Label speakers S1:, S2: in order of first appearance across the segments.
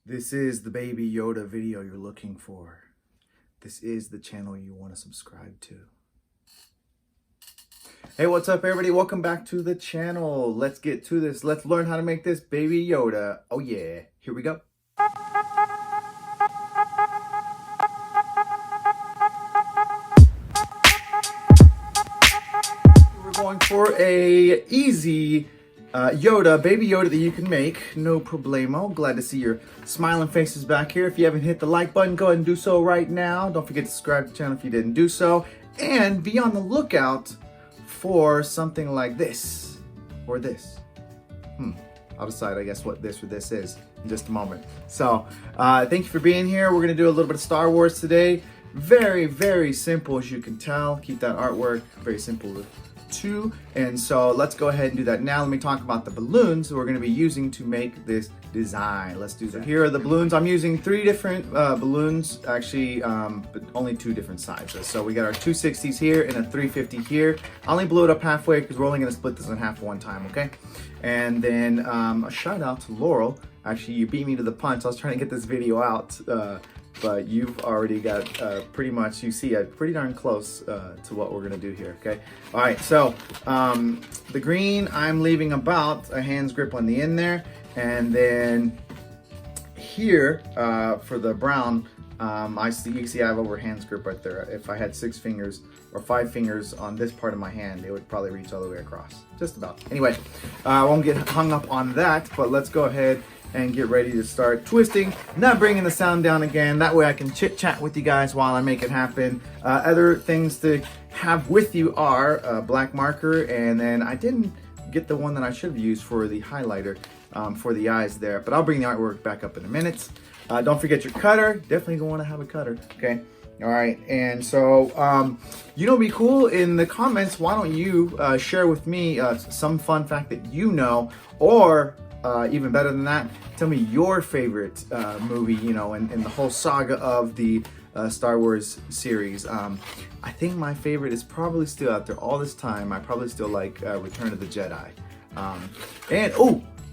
S1: This is the Baby Yoda video you're looking for. This is the channel you want to subscribe to. Hey, what's up everybody? Welcome back to the channel. Let's get to this. Let's learn how to make this Baby Yoda. Oh yeah, here we go. We're going for a easy Yoda, Baby Yoda that you can make, no problemo. Glad to see your smiling faces back here. If you haven't hit the like button, go ahead and do so right now. Don't forget to subscribe to the channel if you didn't do so. And be on the lookout for something like this, or this. I'll decide, I guess, what this or this is in just a moment. So, thank you for being here. We're gonna do a little bit of Star Wars today. Very, very simple, as you can tell. Keep that artwork very simple too. And so let's go ahead and do that now. Let me talk about the balloons that we're going to be using to make this design. Let's do that. Here are the balloons. I'm using 3 different balloons, actually, but only 2 different sizes. So we got our 260s here and a 350 here. I only blew it up halfway because we're only going to split this in half one time, okay? And then a shout out to Laurel. Actually, you beat me to the punch. I was trying to get this video out, but you've already got pretty much, you see, pretty darn close to what we're gonna do here, okay? All right, so the green, I'm leaving about a hand's grip on the end there, and then here for the brown, you can see I have over hand's grip right there. If I had 6 fingers or 5 fingers on this part of my hand, it would probably reach all the way across, just about. Anyway, I won't get hung up on that, but let's go ahead and get ready to start twisting. Not bringing the sound down again, that way I can chit chat with you guys while I make it happen. Other things to have with you are a black marker, and then I didn't get the one that I should have used for the highlighter for the eyes there, but I'll bring the artwork back up in a minute. Don't forget your cutter, definitely gonna wanna have a cutter, okay? All right, and so, you know, it'd be cool in the comments, why don't you share with me some fun fact that you know, or even better than that, tell me your favorite movie, you know, in the whole saga of the Star Wars series. I think my favorite is probably still out there all this time. I probably still like Return of the Jedi.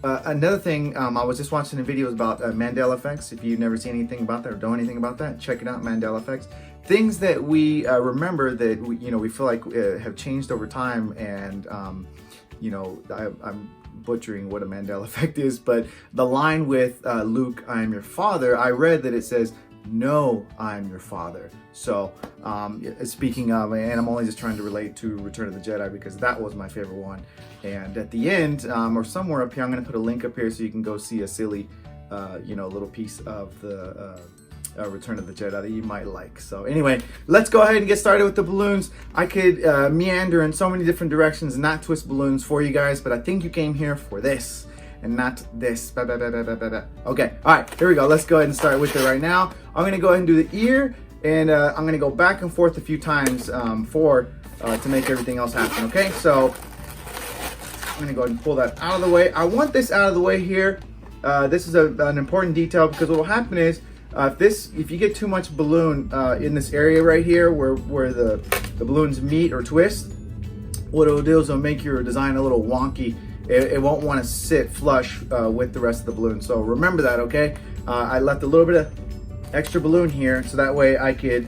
S1: Another thing, I was just watching the videos about Mandela effects. If you've never seen anything about that or know anything about that, check it out, Mandela effects. Things that we remember that we feel like have changed over time, and I'm butchering what a Mandela effect is, but the line with Luke, I am your father, I read that it says, no, I'm your father. So speaking of, and I'm only just trying to relate to Return of the Jedi because that was my favorite one. And at the end, or somewhere up here, I'm gonna put a link up here so you can go see a silly, little piece of the Return of the Jedi that you might like. So anyway, let's go ahead and get started with the balloons. I could meander in so many different directions and not twist balloons for you guys, but I think you came here for this and not this. Okay, all right, here we go. Let's go ahead and start with it right now. I'm gonna go ahead and do the ear, and I'm gonna go back and forth a few times to make everything else happen, okay? So I'm gonna go ahead and pull that out of the way. I want this out of the way here. This is an important detail because what will happen is, if you get too much balloon in this area right here where the balloons meet or twist, what it'll do is it'll make your design a little wonky. It won't want to sit flush with the rest of the balloon. So remember that, okay? I left a little bit of extra balloon here so that way I could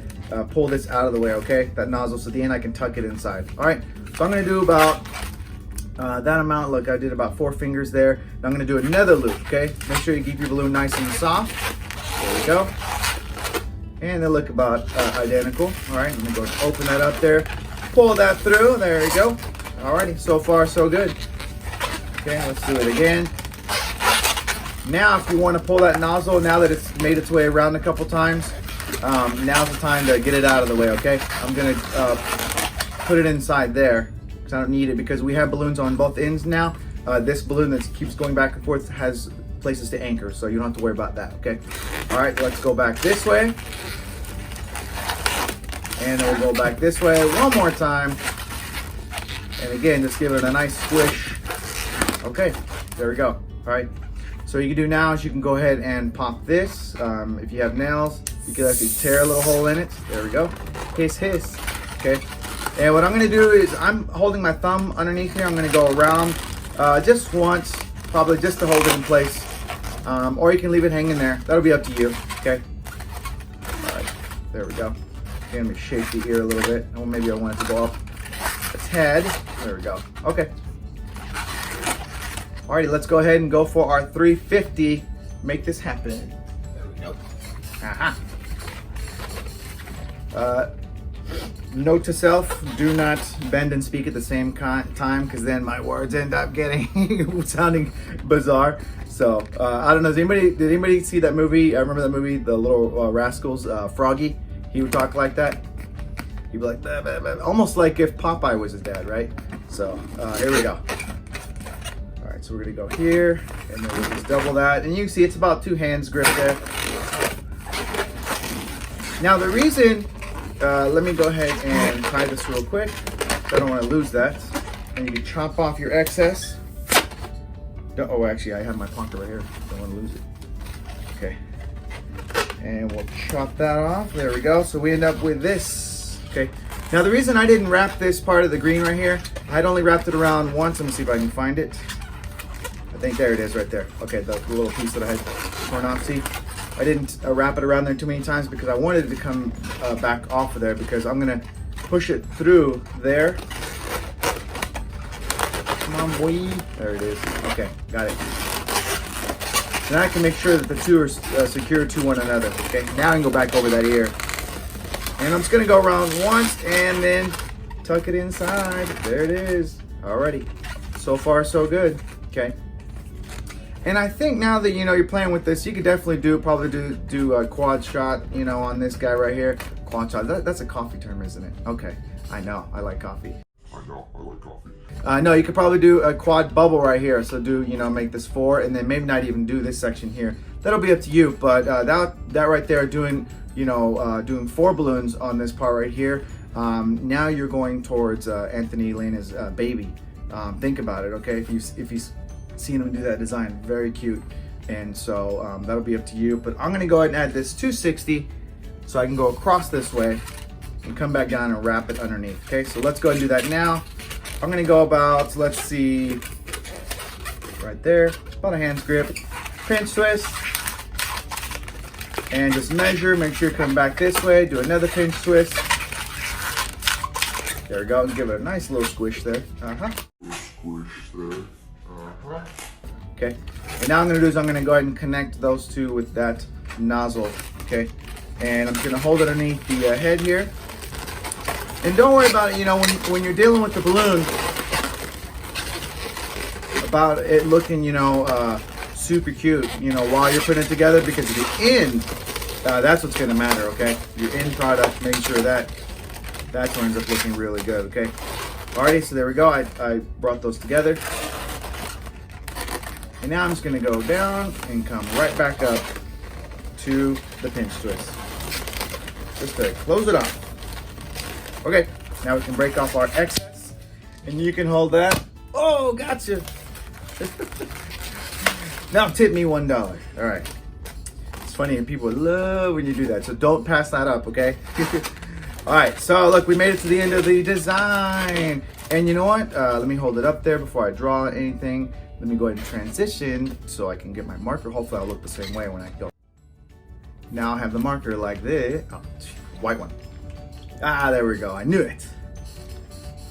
S1: pull this out of the way, okay? That nozzle, so at the end I can tuck it inside. All right, so I'm gonna do about that amount. Look, I did about 4 fingers there. Now I'm gonna do another loop, okay? Make sure you keep your balloon nice and soft. There we go. And they look about identical. All right, I'm gonna go open that up there, pull that through. There we go. Alrighty, so far so good. Okay, let's do it again. Now, if you want to pull that nozzle, now that it's made its way around a couple times, now's the time to get it out of the way, okay? I'm gonna put it inside there because I don't need it because we have balloons on both ends now. This balloon that keeps going back and forth has places to anchor, so you don't have to worry about that, okay? All right, let's go back this way. And then we'll go back this way one more time. And again, just give it a nice squish. Okay, there we go. All right, so what you can do now is you can go ahead and pop this. If you have nails, you can actually tear a little hole in it. There we go. Hiss, hiss. Okay, and what I'm gonna do is I'm holding my thumb underneath here. I'm gonna go around just once, probably just to hold it in place. or you can leave it hanging there. That'll be up to you, okay? All right, there we go. Okay, let me shape the ear a little bit. Oh, maybe I want it to go up its head. There we go, okay. Alrighty, let's go ahead and go for our 350. Make this happen. There we go. Aha. Note to self, do not bend and speak at the same time, because then my words end up getting sounding bizarre. So I don't know, did anybody see that movie? I remember that movie, The Little Rascals, Froggy. He would talk like that. He'd be like, bah, bah, bah. Almost like if Popeye was his dad, right? So here we go. All right, so we're gonna go here, and then we'll just double that. And you can see it's about 2 hands grip there. Now the reason, let me go ahead and tie this real quick. I don't want to lose that. And you can chop off your excess. Oh, actually, I have my pocket right here. Don't want to lose it. Okay. And we'll chop that off. There we go. So we end up with this. Okay. Now the reason I didn't wrap this part of the green right here, I'd only wrapped it around once. Let me see if I can find it. I think there it is right there. Okay, the little piece that I had torn off. See? I didn't wrap it around there too many times because I wanted it to come back off of there, because I'm gonna push it through there. Come on, boy. There it is. Okay, got it. Now I can make sure that the two are secured to one another. Okay, now I can go back over that ear. And I'm just gonna go around once and then tuck it inside. There it is. Alrighty. So far, so good. Okay. And I think now that you're playing with this, you could definitely probably do a quad shot, on this guy right here. Quad shot. That's a coffee term, isn't it? Okay. I know. I like coffee. No, you could probably do a quad bubble right here. So make this 4, and then maybe not even do this section here. That'll be up to you. But that right there, doing 4 balloons on this part right here. Now you're going towards Anthony Lena's baby. Think about it, okay? If you seen him do that design, very cute. And so that'll be up to you. But I'm gonna go ahead and add this 260 so I can go across this way and come back down and wrap it underneath. Okay, so let's go ahead and do that now. I'm gonna go about, let's see, right there, about a hand's grip, pinch twist, and just measure, make sure you come back this way, do another pinch twist. There we go, give it a nice little squish there. Okay, and now I'm gonna do is I'm gonna go ahead and connect those two with that nozzle, okay? And I'm just gonna hold it underneath the head here. And don't worry about it, when you're dealing with the balloon, about it looking, super cute, while you're putting it together, because at the end, that's what's gonna matter, okay? Your end product, make sure that's what ends up looking really good, okay? Alrighty, so there we go, I brought those together. And now I'm just gonna go down and come right back up to the pinch twist. Just to close it off. Okay, now we can break off our excess, and you can hold that. Oh, gotcha. Now tip me $1. All right. It's funny, and people love when you do that, so don't pass that up, okay? All right, so look, we made it to the end of the design. And you know what? Let me hold it up there before I draw anything. Let me go ahead and transition so I can get my marker. Hopefully I'll look the same way when I go. Now I have the marker like this. Oh, white one. Ah, there we go. I knew it.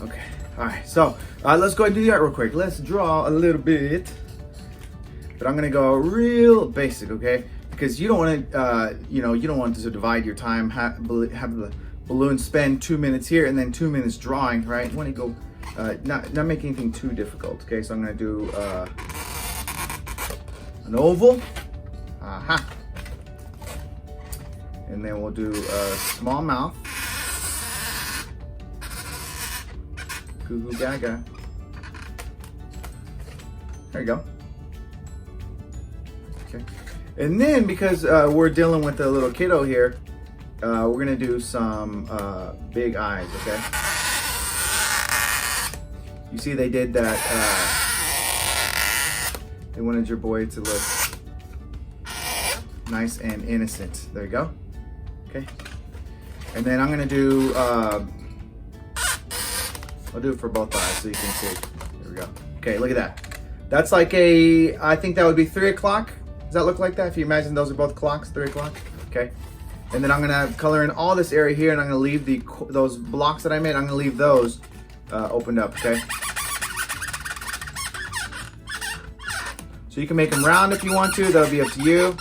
S1: Okay. All right. So let's go ahead and do the art real quick. Let's draw a little bit. But I'm gonna go real basic, okay? Because you don't want to, you don't want to divide your time. Have the balloon spend 2 minutes here and then 2 minutes drawing, right? You want to go. Not make anything too difficult, okay? So I'm gonna do an oval, and then we'll do a small mouth, goo goo gaga. There you go. Okay, and then because we're dealing with a little kiddo here, we're gonna do some big eyes, okay? You see they did that, they wanted your boy to look nice and innocent. There you go. Okay. And then I'm gonna do, I'll do it for both eyes so you can see. There we go. Okay, look at that. That's like I think that would be 3 o'clock. Does that look like that? If you imagine those are both clocks, 3 o'clock. Okay. And then I'm gonna color in all this area here, and I'm gonna leave those blocks that I made. I'm gonna leave those opened up. Okay. So you can make them round if you want to. That'll be up to you.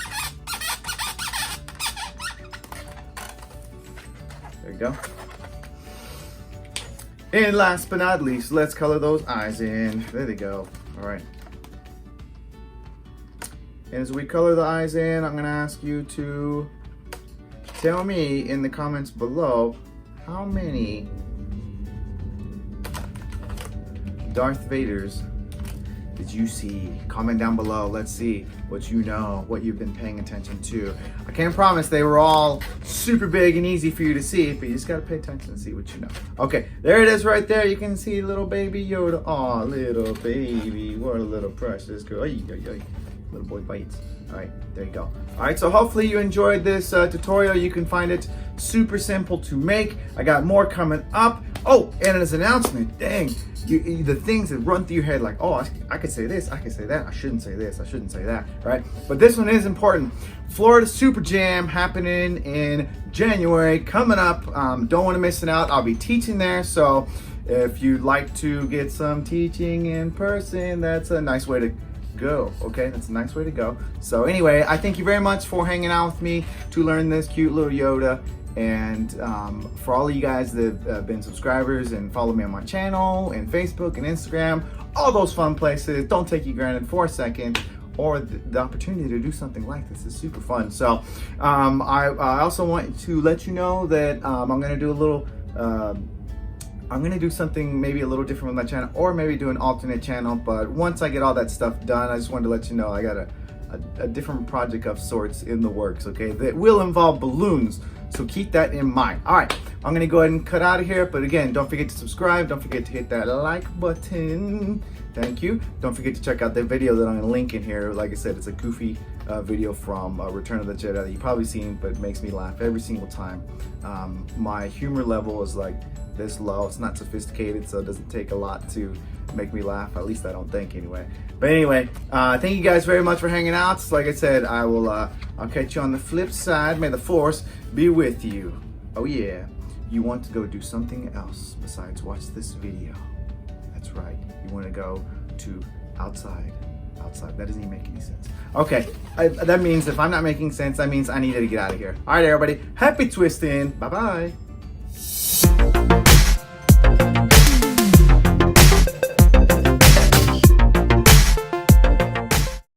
S1: There you go. And last but not least, let's color those eyes in. There they go. All right. And as we color the eyes in, I'm gonna ask you to tell me in the comments below how many Darth Vaders did you see? Comment down below. Let's see what you know, what you've been paying attention to. I can't promise they were all super big and easy for you to see, but you just gotta pay attention and see what you know. Okay, there it is right there. You can see little baby Yoda. Aw, little baby, what a little precious girl. Little boy bites. All right, there you go. All right, so hopefully you enjoyed this tutorial. You can find it super simple to make. I got more coming up. Oh, and as an announcement, dang, the things that run through your head like, oh, I could say this, I could say that, I shouldn't say this, I shouldn't say that, right? But this one is important. Florida Super Jam happening in January, coming up. Don't want to miss it out. I'll be teaching there, so if you'd like to get some teaching in person, that's a nice way to go. Okay, that's a nice way to go. So anyway, I thank you very much for hanging out with me to learn this cute little Yoda. And for all of you guys that have been subscribers and follow me on my channel and Facebook and Instagram, all those fun places, don't take you granted for a second, or the opportunity to do something like this is super fun. So I also want to let you know that I'm gonna do a little I'm gonna do something maybe a little different with my channel, or maybe do an alternate channel. But once I get all that stuff done, I just wanted to let you know I got a different project of sorts in the works, okay, that will involve balloons. So keep that in mind. All right, I'm gonna go ahead and cut out of here. But again, don't forget to subscribe. Don't forget to hit that like button. Thank you. Don't forget to check out the video that I'm gonna link in here. Like I said, it's a goofy video from Return of the Jedi that you've probably seen, but it makes me laugh every single time. My humor level is like this low. It's not sophisticated, so it doesn't take a lot to make me laugh. At least I don't think, anyway. But anyway, thank you guys very much for hanging out. Like I said, I'll catch you on the flip side. May the Force be with you. Oh yeah, you want to go do something else besides watch this video. That's right. You want to go to outside. That doesn't even make any sense. Okay, that means if I'm not making sense, that means I need to get out of here. All right, everybody. Happy twisting. Bye-bye.